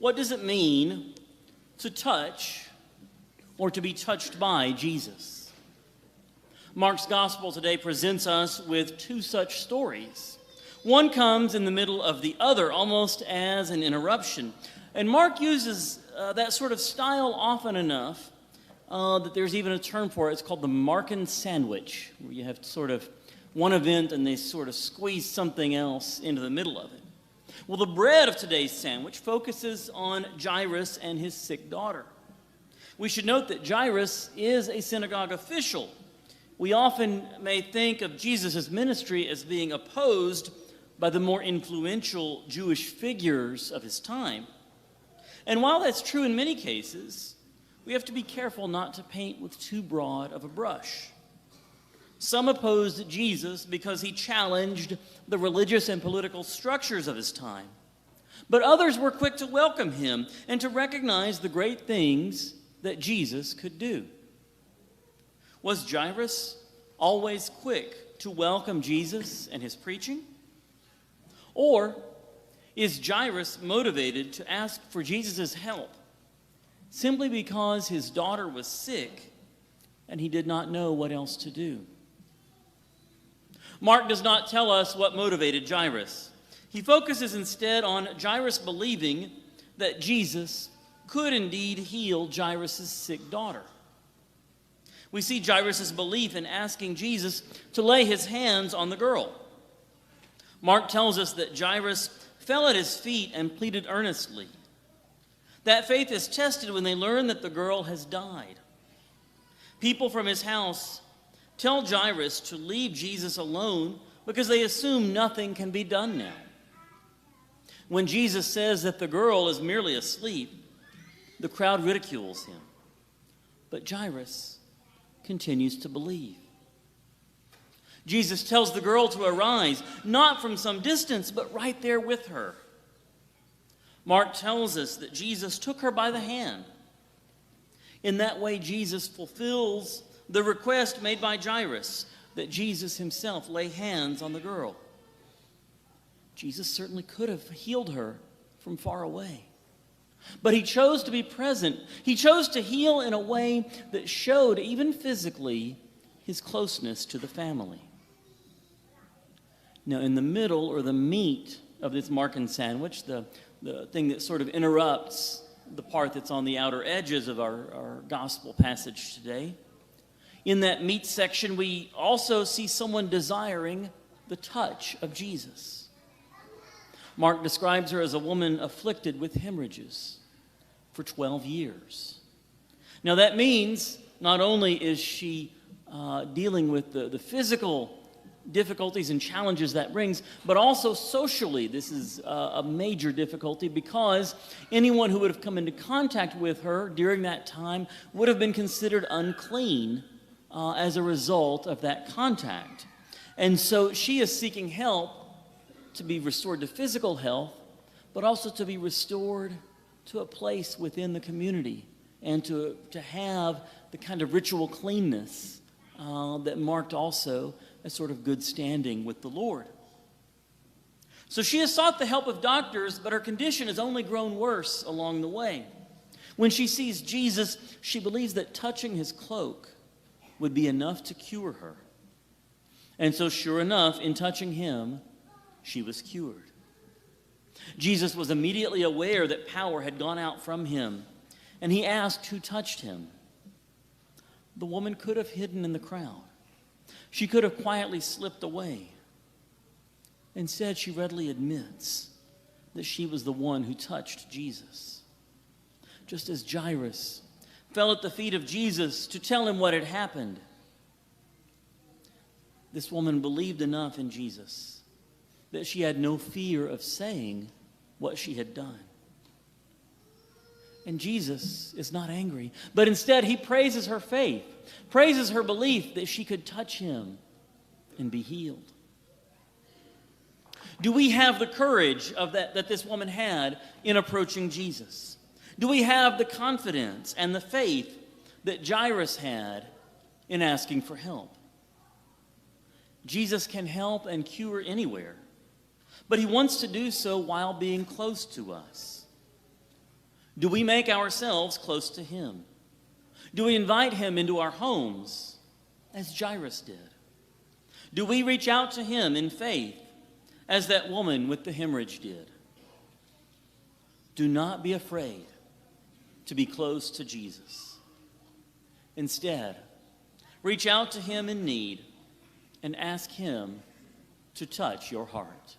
What does it mean to touch or to be touched by Jesus? Mark's gospel today presents us with two such stories. One comes in the middle of the other, almost as an interruption. And Mark uses that sort of style often enough that there's even a term for it. It's called the Markan sandwich, where you have sort of one event and they sort of squeeze something else into the middle of it. Well, the bread of today's sandwich focuses on Jairus and his sick daughter. We should note that Jairus is a synagogue official. We often may think of Jesus' ministry as being opposed by the more influential Jewish figures of his time. And while that's true in many cases, we have to be careful not to paint with too broad of a brush. Some opposed Jesus because he challenged the religious and political structures of his time. But others were quick to welcome him and to recognize the great things that Jesus could do. Was Jairus always quick to welcome Jesus and his preaching? Or is Jairus motivated to ask for Jesus' help simply because his daughter was sick and he did not know what else to do? Mark does not tell us what motivated Jairus. He focuses instead on Jairus believing that Jesus could indeed heal Jairus' sick daughter. We see Jairus' belief in asking Jesus to lay his hands on the girl. Mark tells us that Jairus fell at his feet and pleaded earnestly. That faith is tested when they learn that the girl has died. People from his house tell Jairus to leave Jesus alone because they assume nothing can be done now. When Jesus says that the girl is merely asleep, the crowd ridicules him. But Jairus continues to believe. Jesus tells the girl to arise, not from some distance, but right there with her. Mark tells us that Jesus took her by the hand. In that way, Jesus fulfills the request made by Jairus that Jesus himself lay hands on the girl. Jesus certainly could have healed her from far away. But he chose to be present. He chose to heal in a way that showed, even physically, his closeness to the family. Now, in the middle, or the meat of this Markan sandwich, the thing that sort of interrupts the part that's on the outer edges of our gospel passage today, in that meat section, we also see someone desiring the touch of Jesus. Mark describes her as a woman afflicted with hemorrhages for 12 years. Now that means not only is she dealing with the physical difficulties and challenges that brings, but also socially this is a major difficulty because anyone who would have come into contact with her during that time would have been considered unclean as a result of that contact. And so she is seeking help to be restored to physical health, but also to be restored to a place within the community and to have the kind of ritual cleanness that marked also a sort of good standing with the Lord. So she has sought the help of doctors, but her condition has only grown worse along the way. When she sees Jesus, she believes that touching his cloak would be enough to cure her. And so sure enough, in touching him, she was cured. Jesus was immediately aware that power had gone out from him, and he asked who touched him. The woman could have hidden in the crowd. She could have quietly slipped away. Instead, she readily admits that she was the one who touched Jesus. Just as Jairus fell at the feet of Jesus to tell him what had happened, this woman believed enough in Jesus that she had no fear of saying what she had done. And Jesus is not angry, but instead he praises her faith, praises her belief that she could touch him and be healed. Do we have the courage of that this woman had in approaching Jesus? Do we have the confidence and the faith that Jairus had in asking for help? Jesus can help and cure anywhere, but he wants to do so while being close to us. Do we make ourselves close to him? Do we invite him into our homes, as Jairus did? Do we reach out to him in faith, as that woman with the hemorrhage did? Do not be afraid to be close to Jesus. Instead, reach out to him in need and ask him to touch your heart.